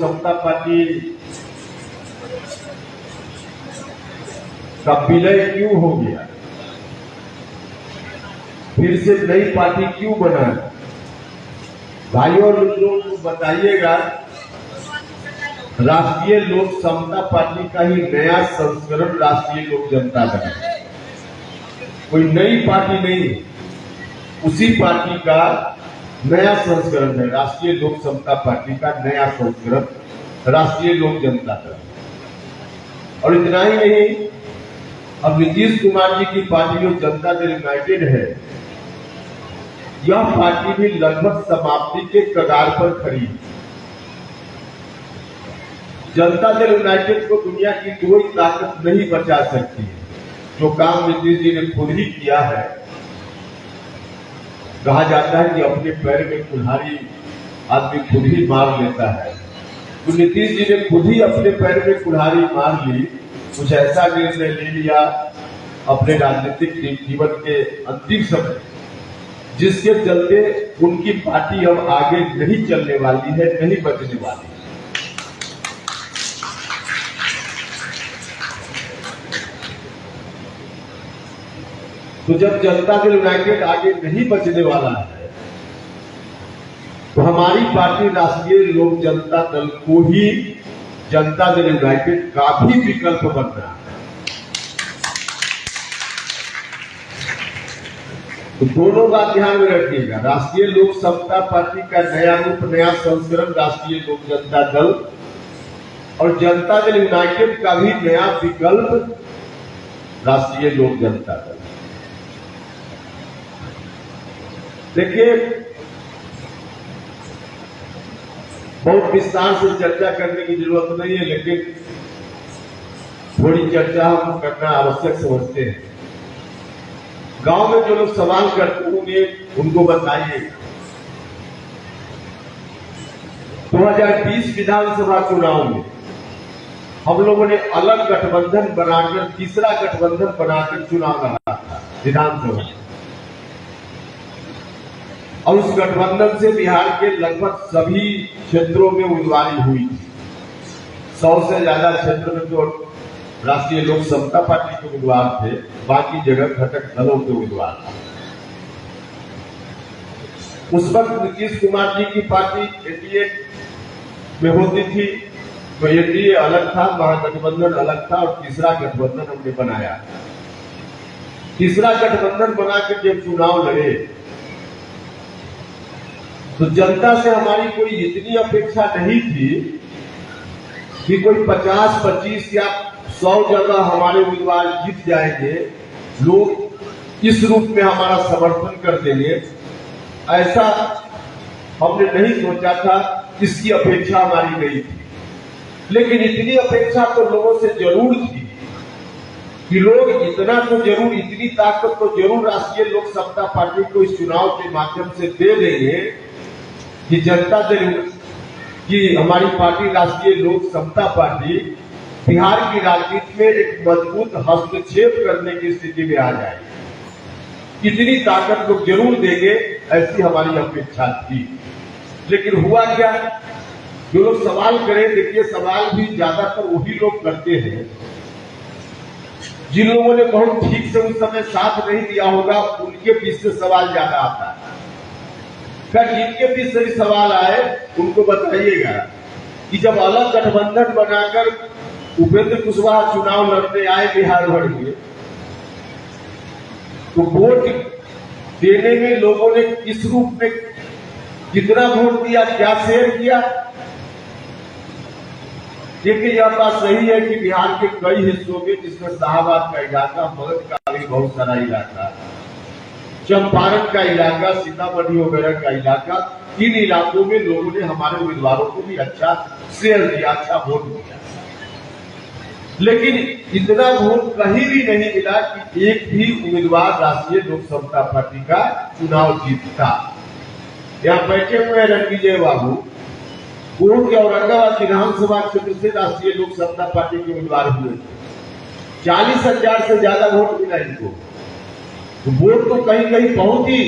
समता party का विलय क्यों हो गया, फिर से नई पार्टी क्यों बना है? भाइयों और लोगों को बताइएगा, राष्ट्रीय लोक समता पार्टी का ही नया संस्करण राष्ट्रीय लोक जनता दल है। कोई नई पार्टी नहीं, उसी पार्टी का नया संस्करण है। राष्ट्रीय लोक समता पार्टी का नया संस्करण राष्ट्रीय लोक जनता दल। और इतना ही नहीं, अब नीतीश कुमार जी की पार्टी जो जनता दल यूनाइटेड है, यह पार्टी भी लगभग समाप्ति के कगार पर खड़ी है। जनता दल यूनाइटेड को दुनिया की कोई ताकत नहीं बचा सकती है। जो काम नीतीश जी ने खुद ही किया है, कहा जाता है कि अपने पैर में कुल्हाड़ी आदमी खुद ही मार लेता है। तो नीतीश जी ने खुद ही अपने पैर में कुल्हाड़ी मार ली, कुछ ऐसा निर्णय ले लिया अपने राजनीतिक जीवन के अंतिम समय, जिसके चलते उनकी पार्टी अब आगे नहीं चलने वाली है, नहीं बचने वाली है। तो जब जनता दल यूनाइटेड आगे नहीं बचने वाला है, तो हमारी पार्टी राष्ट्रीय लोक जनता दल को ही जनता दल यूनाइटेड का भी विकल्प बन रहा है। तो दोनों बात ध्यान में रखिएगा, राष्ट्रीय लोक समता पार्टी का नया रूप, नया संस्करण राष्ट्रीय लोक जनता दल, और जनता दल यूनाइटेड का भी नया विकल्प राष्ट्रीय लोक जनता दल। देखिए, बहुत विस्तार से चर्चा करने की जरूरत नहीं है, लेकिन थोड़ी चर्चा हम करना आवश्यक समझते हैं। गांव में जो लोग सवाल करते होंगे उनको बताइए, 2020 विधानसभा चुनाव में हम लोगों ने अलग गठबंधन बनाकर, तीसरा गठबंधन बनाकर चुनाव लड़ा था विधानसभा, और उस गठबंधन से बिहार के लगभग सभी क्षेत्रों में उम्मीदवारी हुई थी। 100 से ज्यादा क्षेत्र में जो राष्ट्रीय लोक समता पार्टी के उम्मीदवार थे, बाकी जगह घटक दलों के उम्मीदवार थे। उस वक्त नीतीश कुमार जी की पार्टी एनडीए में होती थी, तो एनडीए अलग था, महागठबंधन अलग था, और तीसरा गठबंधन हमने बनाया। तीसरा गठबंधन बनाकर जब चुनाव लड़े, तो जनता से हमारी कोई इतनी अपेक्षा नहीं थी कि कोई 50, 25 या 100 जगह हमारे उम्मीदवार जीत जाएंगे, लोग इस रूप में हमारा समर्थन कर देंगे, ऐसा हमने नहीं सोचा था। इसकी अपेक्षा हमारी नहीं थी, लेकिन इतनी अपेक्षा तो लोगों से जरूर थी कि लोग इतना तो जरूर, इतनी ताकत तो जरूर राष्ट्रीय लोक समता पार्टी को इस चुनाव के माध्यम से दे देंगे कि जनता दल की हमारी पार्टी राष्ट्रीय लोक समता पार्टी बिहार की राजनीति में एक मजबूत हस्तक्षेप करने की स्थिति में आ जाएगी। इतनी ताकत लोग जरूर देंगे, ऐसी हमारी अपेक्षा थी। लेकिन हुआ क्या, जो लोग सवाल करें, देखिए सवाल भी ज्यादातर वही लोग करते हैं जिन लोगों ने बहुत ठीक से उस समय साथ नहीं दिया होगा, उनके बीच से सवाल ज्यादा आता है। जिनके बीच से भी सवाल आए उनको बताइएगा कि जब अलग गठबंधन बनाकर उपेंद्र कुशवाहा चुनाव लड़ने आए बिहार भर में, तो वोट देने में लोगों ने किस रूप में कितना वोट दिया, क्या शेयर किया। देखिए, यह बात सही है कि बिहार के कई हिस्सों में, जिसमें शाहबाद का इलाका, मगध का भी बहुत सारा इलाका, चंपारण का इलाका, सीतामढ़ी वगैरह का इलाका, इन इलाकों में लोगों ने हमारे उम्मीदवारों को भी अच्छा शेयर दिया, अच्छा वोट दिया। लेकिन इतना वोट कहीं भी नहीं मिला कि एक भी उम्मीदवार राष्ट्रीय लोक समता पार्टी का चुनाव जीतता। यहाँ बैठे हुए हैं रणविजय बाबू, वो के औरंगाबाद विधानसभा क्षेत्र से राष्ट्रीय लोक समता पार्टी के उम्मीदवार हुए, 40,000 से ज्यादा वोट मिला इनको। वोट तो कहीं कहीं बहुत ही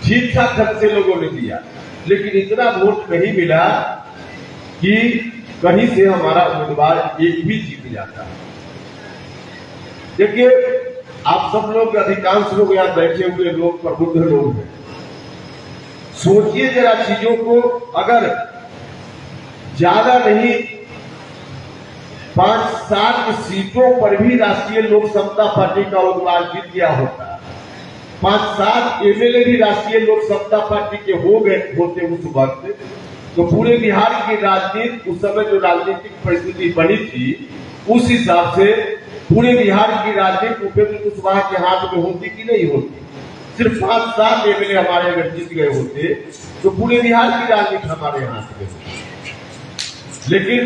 ठीक ठाक ढंग से लोगों ने दिया, लेकिन इतना वोट नहीं मिला कि कहीं से हमारा उम्मीदवार एक भी जीत जाता है। देखिए, आप सब लोग, अधिकांश लोग यहाँ बैठे हुए लोग प्रबुद्ध लोग हैं, सोचिए जरा चीजों को। अगर ज्यादा नहीं 5-7 सीटों पर भी राष्ट्रीय लोक समता पार्टी का उम्मीदवार जीत गया होता, 5-7 एमएलए भी राष्ट्रीय लोक समता पार्टी के हो गए होते उस वक्त, तो पूरे बिहार की राजनीति, उस समय जो राजनीतिक परिस्थिति बनी थी, उस हिसाब से पूरे बिहार की राजनीति उपेंद्र कुशवाहा के हाथ में होती कि नहीं होती। सिर्फ 5-7 एमएलए हमारे अगर जीत गए होते तो पूरे बिहार की राजनीति हमारे हाथ में होती। लेकिन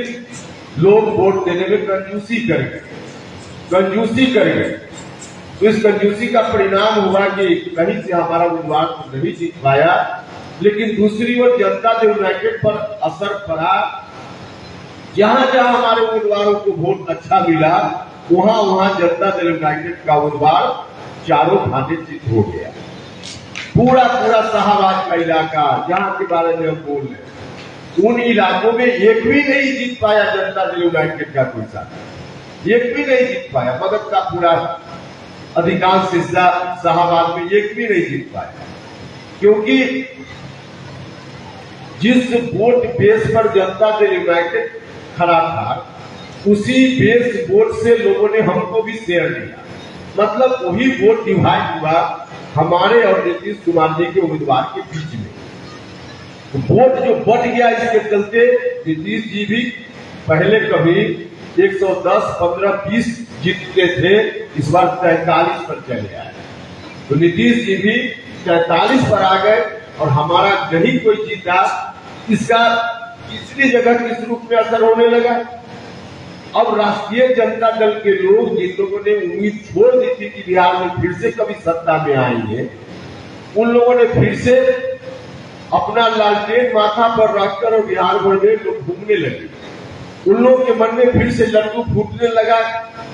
लोग वोट देने में कंजूसी कर गए, तो इस कंजूसी का परिणाम हुआ कि कहीं से हमारा उम्मीदवार तो नहीं जीत पाया, लेकिन दूसरी ओर जनता दल यूनाइटेड पर असर पड़ा। जहां जहां हमारे उम्मीदवारों को वोट अच्छा मिला, वहां जनता दल यूनाइटेड का उम्मीदवार चारों खाने जीत हो गया। पूरा शाहबाद का इलाका, जहां के बारे में हम बोल रहे, उन इलाकों में एक भी नहीं जीत पाया जनता दल यूनाइटेड का कोई साथी, एक भी नहीं जीत पाया। मगध का पूरा अधिकांश हिस्सा शाहबाद में एक भी नहीं जीत पाया, क्योंकि जिस वोट बेस पर जनता दल यूनाइटेड खड़ा था, उसी बेस वोट से लोगों ने हमको भी शेयर दिया। मतलब वही वोट डिवाइड हुआ हमारे और नीतीश कुमार जी के उम्मीदवार के बीच में। तो वोट जो बढ़ गया, इसके चलते नीतीश जी भी पहले कभी 110, 15, 20 जीतते थे, इस बार 43 पर चले आए। तो नीतीश जी भी 43 पर आ गए और हमारा नहीं कोई जीता। इसका तीसरी जगह किस रूप में असर होने लगा। अब राष्ट्रीय जनता दल के लोग, जिन लोगों ने उम्मीद छोड़ दी थी कि बिहार में फिर से कभी सत्ता में आएंगे, उन लोगों ने फिर से अपना लालटेन माथा पर रखकर और बिहार भर में लोग घूमने लगे। उन लोगों के मन में फिर से लड्डू फूटने लगा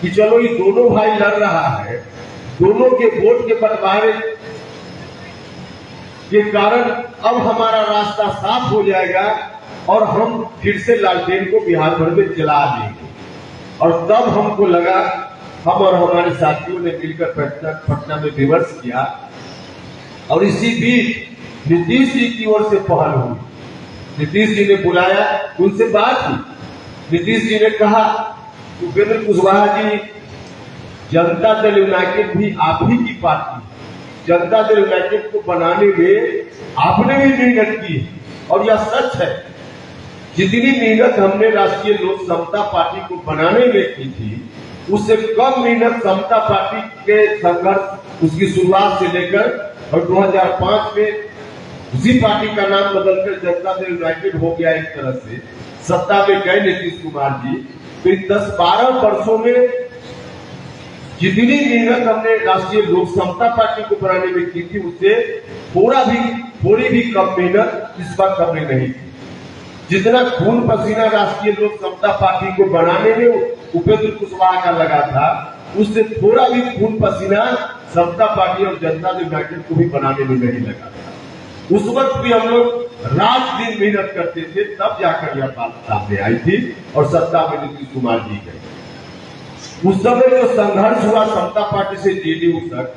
कि चलो ये दोनों भाई लड़ रहा है, दोनों के वोट के बंटवारे के कारण अब हमारा रास्ता साफ हो जाएगा और हम फिर से लालटेन को बिहार भर में जला देंगे। और तब हमको लगा, हम और हमारे साथियों ने मिलकर पटना में विमर्श किया और इसी बीच नीतीश जी की ओर से पहल हुई। नीतीश जी ने बुलाया, उनसे बात की। नीतीश जी ने कहा, उपेंद्र कुशवाहा जी, जनता दल यूनाइटेड भी आप ही की पार्टी है, जनता दल यूनाइटेड को बनाने में आपने भी मेहनत की है और यह सच है। जितनी मेहनत हमने राष्ट्रीय लोक समता पार्टी को बनाने में की थी, उससे कम मेहनत समता पार्टी के संघर्ष, उसकी शुरुआत से लेकर और 2005 में उसी पार्टी का नाम बदलकर जनता दल यूनाइटेड हो गया, एक तरह से सत्ता में गए नीतीश कुमार जी। तो इन 10-12 वर्षों में जितनी मेहनत हमने राष्ट्रीय लोक समता पार्टी को बनाने में की थी, उससे थोड़ी भी कम मेहनत इस वक्त हमने नहीं की। जितना खून पसीना राष्ट्रीय लोक समता पार्टी को बनाने में उपेंद्र कुशवाहा का लगा था, उससे थोड़ा भी खून पसीना समता पार्टी और जनता दल यूनाइटेड को भी बनाने में नहीं लगा था। उस वक्त भी हम लोग रात दिन मेहनत करते थे, तब जाकर यह बात सामने आई थी और सत्ता में नीतीश कुमार जी गए। उस समय जो संघर्ष हुआ समता पार्टी से जेडीयू तक,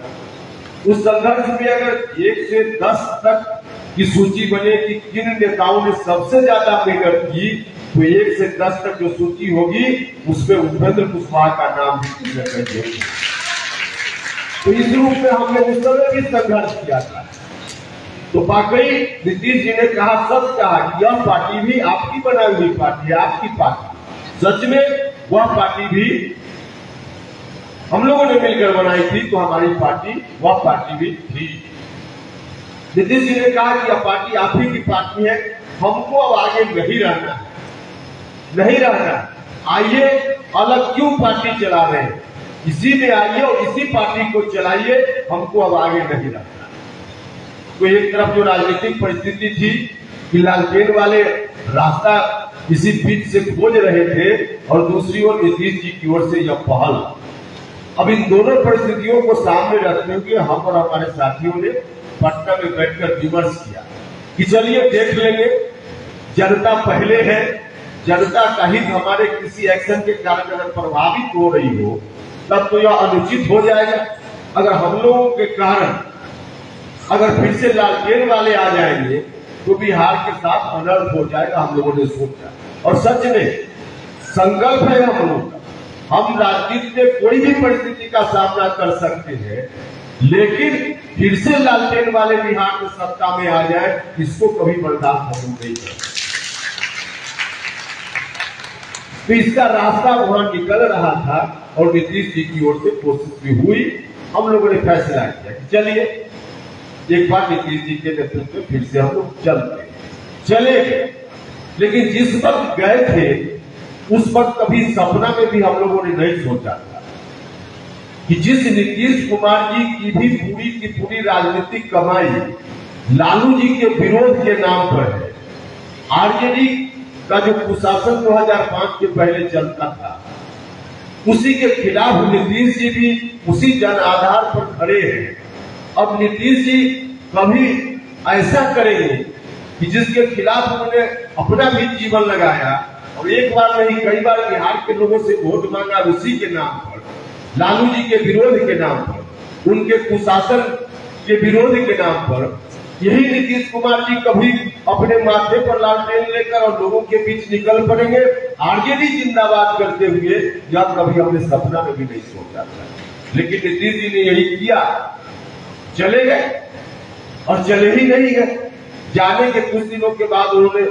उस संघर्ष में अगर 1 से 10 तक की सूची बने कि किन नेताओं ने सबसे ज्यादा मेहनत की, तो 1 से 10 तक जो सूची होगी उसमें उपेंद्र कुशवाहा का नाम भी करेंगे। तो इस रूप में हमने उस समय भी संघर्ष किया था। तो वाकई नीतीश जी ने कहा, सच कहा कि यह पार्टी भी आपकी बनाई हुई पार्टी है, आपकी पार्टी। सच में वह पार्टी भी हम लोगों ने मिलकर बनाई थी, तो हमारी पार्टी वह पार्टी भी थी। नीतीश जी ने कहा कि यह पार्टी आप ही की पार्टी है, हमको अब आगे नहीं रहना है, नहीं रहना है। आइए अलग क्यों पार्टी चला रहे हैं, इसी में आइए और इसी पार्टी को चलाइए, हमको अब आगे नहीं रहना। तो एक तरफ जो राजनीतिक परिस्थिति थी कि लालटेन वाले रास्ता इसी बीच से खोज रहे थे, और दूसरी ओर नीतीश जी की ओर से यह पहल। अब इन दोनों परिस्थितियों को सामने रखते हुए हम और हमारे साथियों ने पटना में बैठकर विमर्श किया कि चलिए देख लेंगे, जनता पहले है, जनता का हित हमारे किसी एक्शन के कारण अगर प्रभावित हो रही हो तब तो यह अनुचित हो जाएगा। अगर हम लोगों के कारण अगर फिर से लालटेन वाले आ जाएंगे तो बिहार के साथ अनर्थ हो जाएगा, हम लोगों ने सोचा। और सच में संकल्प है हम लोगों का, हम राजनीति में कोई भी परिस्थिति का सामना कर सकते हैं, लेकिन फिर से लालटेन वाले बिहार में सत्ता में आ जाए, इसको कभी बर्दाश्त हम नहीं करेंगे। तो इसका रास्ता वहां निकल रहा था और नीतीश जी की ओर से कोशिश भी हुई। हम लोगों ने फैसला किया कि चलिए एक बार नीतीश जी के नेतृत्व में फिर से हम लोग चले गए। लेकिन जिस वक्त गए थे उस वक्त कभी सपना में भी हम लोगों ने नहीं सोचा था कि जिस नीतीश कुमार जी की भी पूरी की पूरी राजनीतिक कमाई लालू जी के विरोध के नाम पर है, आरजेडी का जो कुशासन 2005 के पहले चलता था उसी के खिलाफ नीतीश जी भी उसी जन आधार पर खड़े हैं। अब नीतीश जी कभी ऐसा करेंगे कि जिसके खिलाफ उन्होंने अपना भी जीवन लगाया और एक बार नहीं कई बार बिहार के लोगों से वोट मांगा, उसी के नाम पर, लालू जी के विरोध के नाम पर, उनके कुशासन के विरोध के नाम पर, यही नीतीश कुमार जी कभी अपने माथे पर लालटेन लेकर और लोगों के बीच निकल पड़ेंगे आरजेडी जिंदाबाद करते हुए, या कभी अपने सपना में भी नहीं सोचा था। लेकिन नीतीश जी ने यही किया, चले गए। और चले ही नहीं गए, जाने के कुछ दिनों के बाद उन्होंने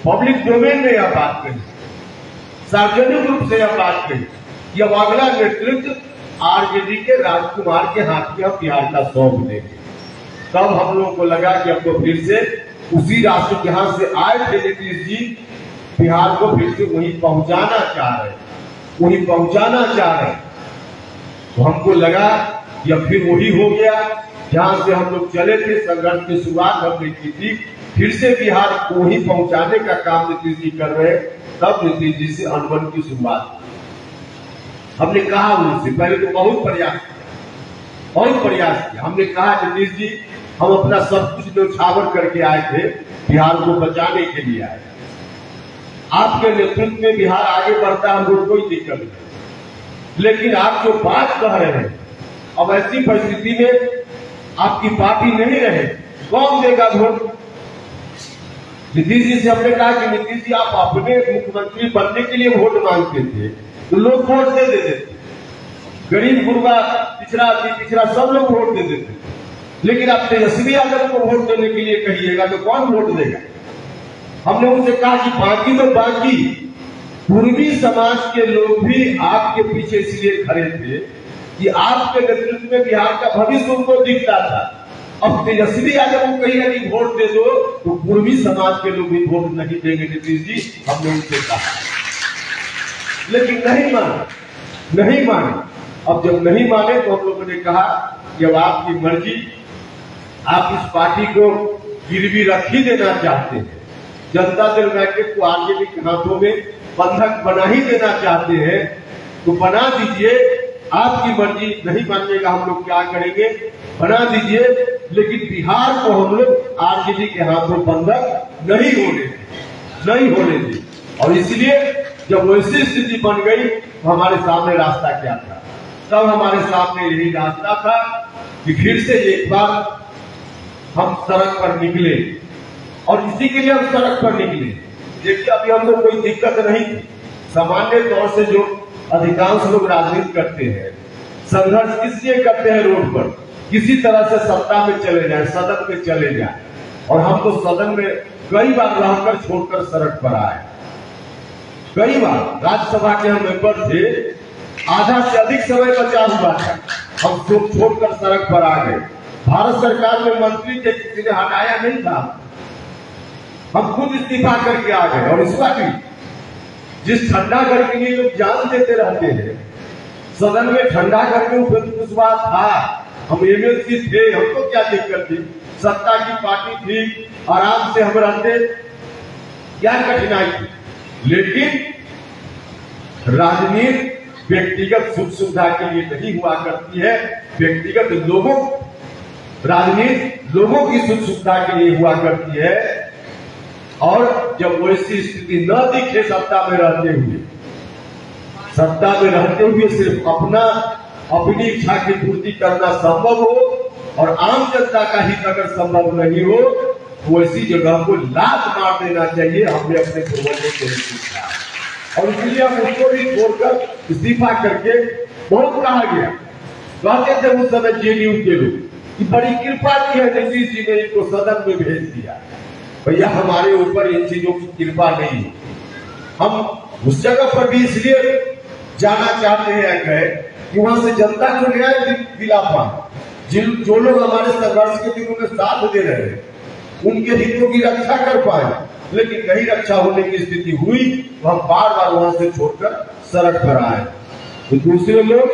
पब्लिक डोमेन में यह बात कही, सार्वजनिक रूप से यह बात कही कि अब अगला नेतृत्व आरजेडी के राजकुमार के हाथ में हम बिहार का सौंप देंगे। तब हम लोगों को लगा कि अब तो फिर से उसी रास्ते जहां से आए थे नीतीश जी, बिहार को फिर से वहीं पहुंचाना चाह रहे, वहीं पहुंचाना चाह रहे। तो हमको लगा कि अब फिर वही हो गया जहां से हम लोग चले थे। संघर्ष की शुरुआत हमने की थी, फिर से बिहार को वहीं पहुंचाने का काम नीतीश जी कर रहे। तब नीतीश जी से अनबन की शुरुआत हमने कहा उनसे, पहले तो बहुत प्रयास किया। हमने कहा नीतीश जी हम अपना सब कुछ न्यौछावर करके आए थे, बिहार को बचाने के लिए आए, आपके नेतृत्व में बिहार आगे बढ़ता है, हमको कोई दिक्कत नहीं। लेकिन आप जो बात कह रहे हैं, अब ऐसी परिस्थिति में आपकी पार्टी नहीं रहे, कौन देगा वोट? नीतीश जी से हमने कहा कि नीतीश जी आप अपने मुख्यमंत्री बनने के लिए वोट मांगते थे तो लोग वोट दे देते थे, गरीब गुरबा पिछड़ा सब लोग वोट दे देते थे। लेकिन आप तेजस्वी यादव को वोट देने के लिए कहिएगा तो कौन वोट देगा? हमने उनसे कहा कि बाकी तो बाकी पूर्वी समाज के लोग भी आपके पीछे इसलिए खड़े थे कि आपके नेतृत्व में बिहार का भविष्य उनको दिखता था। अब तेजस्वी यादव को कहीं यदि वोट दे दो तो पूर्वी समाज के लोग भी वोट नहीं देंगे नीतीश जी, हमने उनसे कहा। लेकिन नहीं माने। अब जब नहीं माने तो हम लोगों ने कहा कि अब आपकी मर्जी, आप इस पार्टी को गिरवी रख ही देना चाहते हैं, जनता दल यूनाइटेड को आरजेडी के हाथों में बंधक बना ही देना चाहते हैं, तो बना दीजिए, आपकी मर्जी। नहीं मानिएगा हम लोग क्या करेंगे, बना दीजिए, लेकिन बिहार को हम लोग आरजेडी के हाथों बंधक नहीं होने दें। और इसलिए जब वैसी स्थिति बन गई तो हमारे सामने रास्ता क्या था? तब हमारे सामने यही रास्ता था कि फिर से एक बार हम सड़क पर निकले, और इसी के लिए हम सड़क पर निकले। देखिए अभी हम लोग कोई दिक्कत नहीं थी। सामान्य तौर से जो अधिकांश लोग राजनीति करते हैं, संघर्ष किस लिए करते हैं? रोड पर किसी तरह से सत्ता में चले जाए, सदन में चले जाए। और हम तो सदन में कई बार रहकर छोड़कर सड़क पर आए, कई बार राज्यसभा के हम मेंबर थे, आधा से अधिक समय बचा हुआ था, हम छोड़कर सड़क पर आ गए। भारत सरकार में मंत्री थे, किसी ने हटाया नहीं था, हम खुद इस्तीफा करके आ गए। और इस बार भी जिस ठंडा घर के लिए लोग जान देते रहते हैं, सदन में ठंडा घर में उपेंद्र कुशवाहा था, हम एमएलसी थे, हमको क्या दिक्कत थी? सत्ता की पार्टी थी, आराम से हम रहते, क्या कठिनाई थी? लेकिन राजनीति व्यक्तिगत सुख सुविधा के लिए नहीं हुआ करती है, व्यक्तिगत राजनीति लोगों की सुख सुविधा के लिए हुआ करती है। और जब वैसी स्थिति न दिखे सत्ता में रहते हुए सिर्फ अपनी इच्छा की पूर्ति करना संभव हो और आम जनता का हित अगर संभव नहीं हो तो ऐसी जगह को लात मार देना चाहिए। हमने अपने पूर्वजों को सीखा और इसलिए हम उसको भी छोड़कर इस्तीफा करके बहुत कहा गया। कहते थे उस समय जेडीयू के लोग कि बड़ी कृपा की है नीतीश जी ने इनको सदन में भेज दिया। भैया हमारे ऊपर इन चीजों की कृपा नहीं है। हम उस जगह पर भी इसलिए जाना चाहते हैं कि वहां से जनता को न्याय दिला पाए, जो लोग हमारे संघर्ष के दिनों में साथ दे रहे हैं उनके हितों की रक्षा कर पाए। लेकिन नहीं रक्षा होने की स्थिति हुई तो हम बार बार वहां से छोड़कर सड़क पर आए। तो दूसरे लोग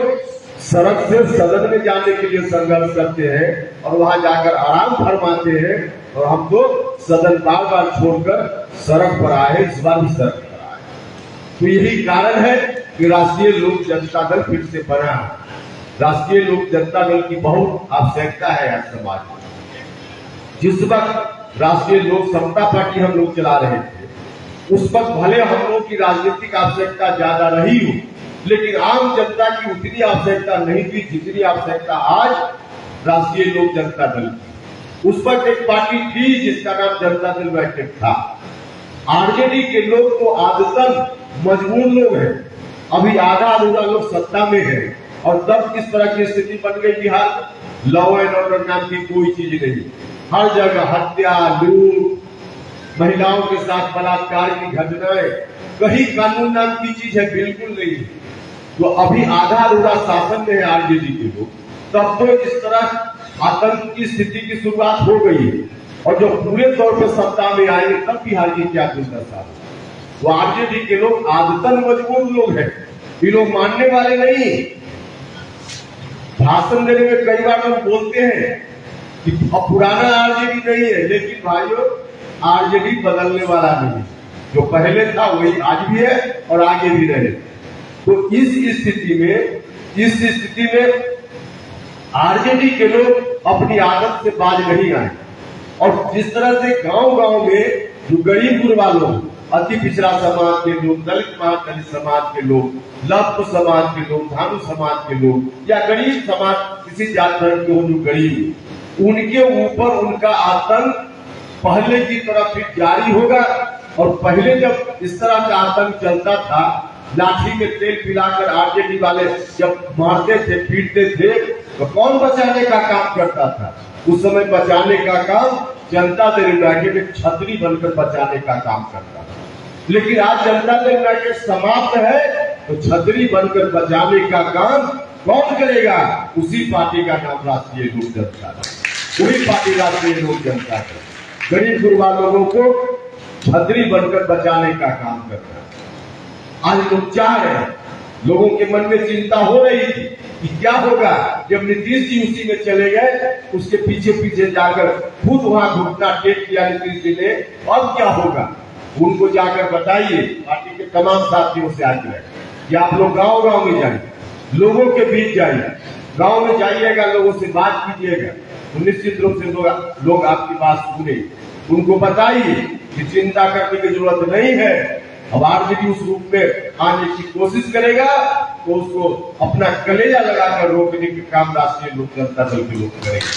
सड़क से सदन में जाने के लिए संघर्ष करते हैं और वहां जाकर आराम फरमाते हैं और हम तो सदन बार बार छोड़कर सड़क पर आए, इस बार भी सड़क पर आए। तो यही कारण है कि राष्ट्रीय लोक जनता दल फिर से बना। राष्ट्रीय लोक जनता दल की बहुत आवश्यकता है आज समाज में। जिस वक्त राष्ट्रीय लोक समता पार्टी हम लोग चला रहे थे उस वक्त भले हम लोग की राजनीतिक आवश्यकता ज्यादा रही हो, लेकिन आम जनता की उतनी आवश्यकता नहीं थी जितनी आवश्यकता आज राष्ट्रीय लोक जनता दल की। उस वक्त एक पार्टी थी जिसका नाम जनता दल यूनाइटेड था। आरजेडी के लोग तो आदतन मजबूर लोग हैं, अभी आधा अधूरा लोग सत्ता में है और तब किस तरह की स्थिति बन गई बिहार। लॉ एंड ऑर्डर नाम की कोई चीज नहीं, हर जगह हत्या, लूट, महिलाओं के साथ बलात्कार की घटनाएं, कहीं कानून नाम की चीज है बिल्कुल नहीं। तो अभी आधा अधूरा शासन में है आरजेडी के लोग, तब तो इस तरह आतंक की स्थिति की शुरुआत हो गई है और जो पूरे तौर पर सत्ता में आएंगे तब बिहार की क्या दुर्दशा। वो आरजेडी के लोग आदतन मजबूर लोग हैं, ये लोग मानने वाले नहीं। भाषण देने में कई बार लोग बोलते हैं कि अब पुराना आरजेडी नहीं है, लेकिन भाइयों आरजेडी बदलने वाला नहीं, जो पहले था वही आज भी है और आगे भी रहे। तो इस स्थिति में आरजेडी के लोग अपनी आदत से बाज नहीं आए और जिस तरह से गांव-गांव में जो गरीब गुरबा लोग, अति पिछड़ा समाज के लोग, दलित महादलित समाज के लोग, लब्ध समाज के लोग, धानु समाज के लोग या गरीब समाज किसी जात धर्म के हो जो गरीब, उनके ऊपर उनका आतंक पहले की तरह फिर जारी होगा। और पहले जब इस तरह का आतंक चलता था, लाठी में तेल पिलाकर आरजेडी वाले जब मारते थे, पीटते थे, तो कौन बचाने का काम करता था? उस समय बचाने का काम जनता दल यूनाइटेड एक छतरी बनकर बचाने का काम करता था। लेकिन आज जनता दल यूनाइटेड समाप्त है तो छतरी बनकर बचाने का काम कौन करेगा? उसी पार्टी का नाम राष्ट्रीय लोक जनता दल। वही पार्टी राष्ट्रीय लोक जनता दल गरीब गुरबा लोगों को छतरी बनकर बचाने का काम करता है। आज लोग चाह रहे हैं, लोगों के मन में चिंता हो रही थी कि क्या होगा जब नीतीश जी उसी में चले गए, उसके पीछे पीछे जाकर खुद वहां घुटना टेक किया नीतीश जी ने, अब क्या होगा? उनको जाकर बताइए, पार्टी के तमाम साथियों से आग्रह कि आप लोग गांव-गांव में जाइए, लोगों के बीच जाइए, गांव में जाइएगा, लोगों से बात कीजिएगा, तो निश्चित रूप से लोग आपकी बात सुने। उनको बताइए कि चिंता करने की जरूरत नहीं है। अब आरजेडी उस रूप में आने की कोशिश करेगा तो उसको अपना कलेजा लगाकर रोकने के काम राष्ट्रीय लोक जनता दल के लोग करेंगे।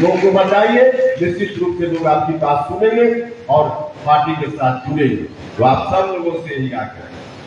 लोगों को बताइए, निश्चित रूप से लोग आपकी बात सुनेंगे और पार्टी के साथ जुड़ेंगे। तो आप सब लोगों से यही आग्रह है।